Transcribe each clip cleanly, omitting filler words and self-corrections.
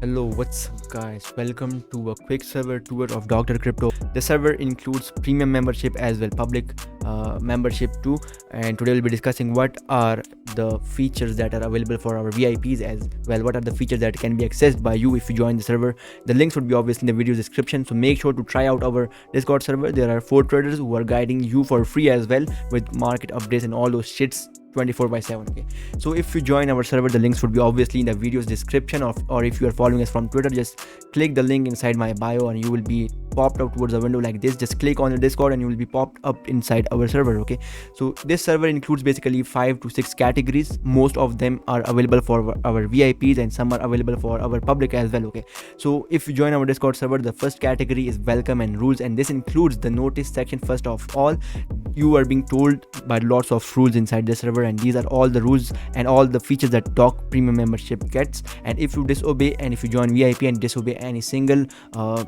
Hello, what's up guys? Welcome to a quick server tour of Dr. Crypto. The server includes premium membership as well public membership too, and today we'll be discussing what are the features that are available for our VIPs, as well what are the features that can be accessed by you if you join the server. The links would be obviously in the video description, so make sure to try out our Discord server. There are 4 traders who are guiding you for free as well with market updates and all those shits 24/7. Okay, so if you join our server, the links would be obviously in the video's description, or if you are following us from Twitter, just click the link inside my bio and you will be popped up towards a window like this. Just click on the Discord and you will be popped up inside our server. Okay, so this server includes basically 5 to 6 categories. Most of them are available for our VIPs and some are available for our public as well. Okay, so if you join our Discord server, the first category is welcome and rules, and this includes the notice section. First of all, you are being told by lots of rules inside the server, and these are all the rules and all the features that Doc premium membership gets. And if you disobey, and if you join VIP and disobey any single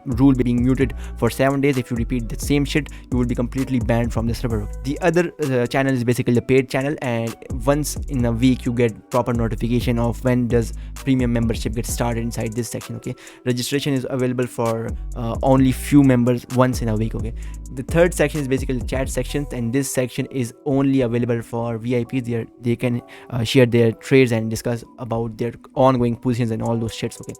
rule, being muted for 7 days, if you repeat the same shit, you will be completely banned from the server. The other channel is basically the paid channel, and once in a week you get proper notification of when does premium membership get started inside this section. Okay, registration is available for only few members once in a week. Okay, the third section is basically the chat section, and this section is only available for VIPs. They can share their trades and discuss about their ongoing positions and all those shits. Okay,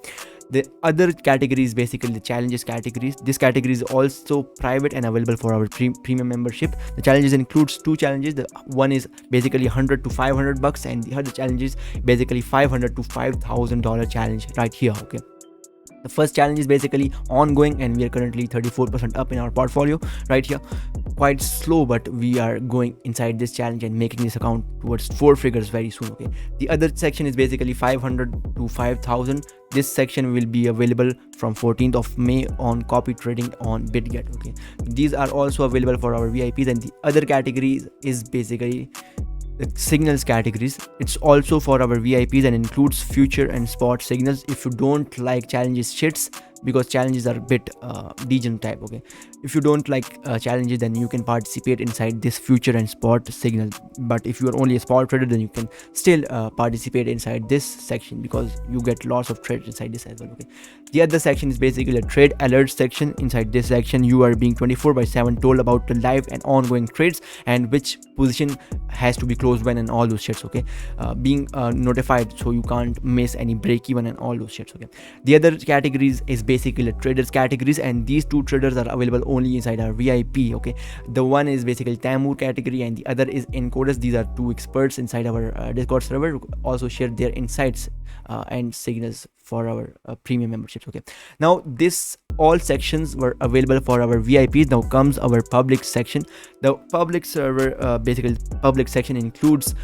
the other category is basically the challenges categories. This category is also private and available for our premium membership. The challenges includes 2 challenges. The one is basically 100 to 500 bucks, and the other challenge is basically $500 to $5,000 challenge right here. Okay, the first challenge is basically ongoing, and we are currently 34% up in our portfolio right here. Quite slow, but we are going inside this challenge and making this account towards 4 figures very soon. Okay, the other section is basically 500 to 5,000. This section will be available from 14th of May on copy trading on BitGet. Okay, these are also available for our VIPs. And the other category is basically the signals categories. It's also for our VIPs and includes future and spot signals. If you don't like challenges shits, because challenges are a bit degen type. Okay, if you don't like challenges, then you can participate inside this future and spot signal. But if you are only a spot trader, then you can still participate inside this section, because you get lots of trades inside this as well. Okay, the other section is basically a trade alert section. Inside this section, you are being 24/7 told about the live and ongoing trades and which position has to be closed when and all those shits. Okay, being notified so you can't miss any break even and all those shits. Okay, the other categories is basically the traders categories, and these 2 traders are available only inside our VIP. Okay, the one is basically Tamur category and the other is Encoders. These are 2 experts inside our Discord server who also share their insights and signals for our premium memberships. Okay, now this all sections were available for our VIPs. Now comes our public section. The public server, basically public section includes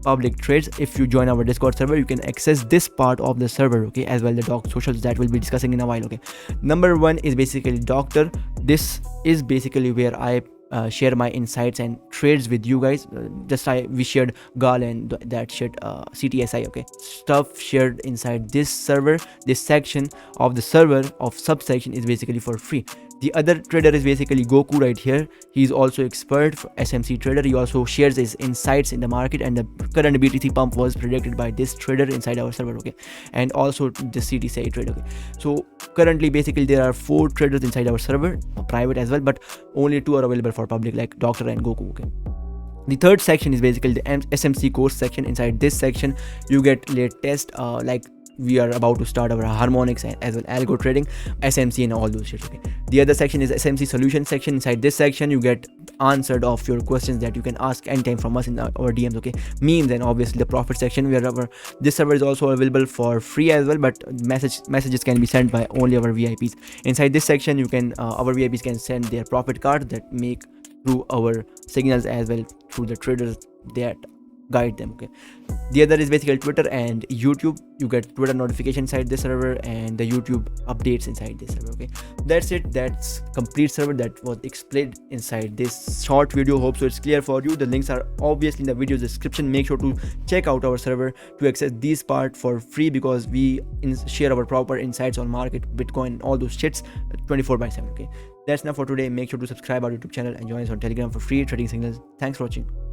public trades. If you join our Discord server, you can access this part of the server. Okay, as well the doc socials that we'll be discussing in a while. Okay, number 1 is basically Doctor. This is basically where I share my insights and trades with you guys. We shared Gal and that shit, CTSI. Okay, stuff shared inside this server. This section of the server of subsection is basically for free. The other trader is basically Goku right here. He's also expert for SMC trader. He also shares his insights in the market, and the current BTC pump was predicted by this trader inside our server. Okay, and also the CTCI trade. Okay, so currently basically there are 4 traders inside our server, private as well, but only 2 are available for public, like Doctor and Goku. Okay, the third section is basically the SMC course section. Inside this section you get latest like we are about to start our harmonics and as well algo trading, SMC and all those shit. Okay, the other section is SMC solution section. Inside this section you get answered of your questions that you can ask anytime from us in our DMs. Okay, memes and obviously the profit section, where this server is also available for free as well, but messages can be sent by only our VIPs. Inside this section you can our VIPs can send their profit cards that make through our signals as well through the traders that guide them. Okay, the other is basically Twitter and YouTube. You get Twitter notification inside this server and the YouTube updates inside this server. Okay, that's it. That's complete server that was explained inside this short video. Hope so it's clear for you. The links are obviously in the video description. Make sure to check out our server to access this part for free, because we share our proper insights on market, Bitcoin, all those shits 24/7. Okay, that's enough for today. Make sure to subscribe our YouTube channel and join us on Telegram for free trading signals. Thanks for watching.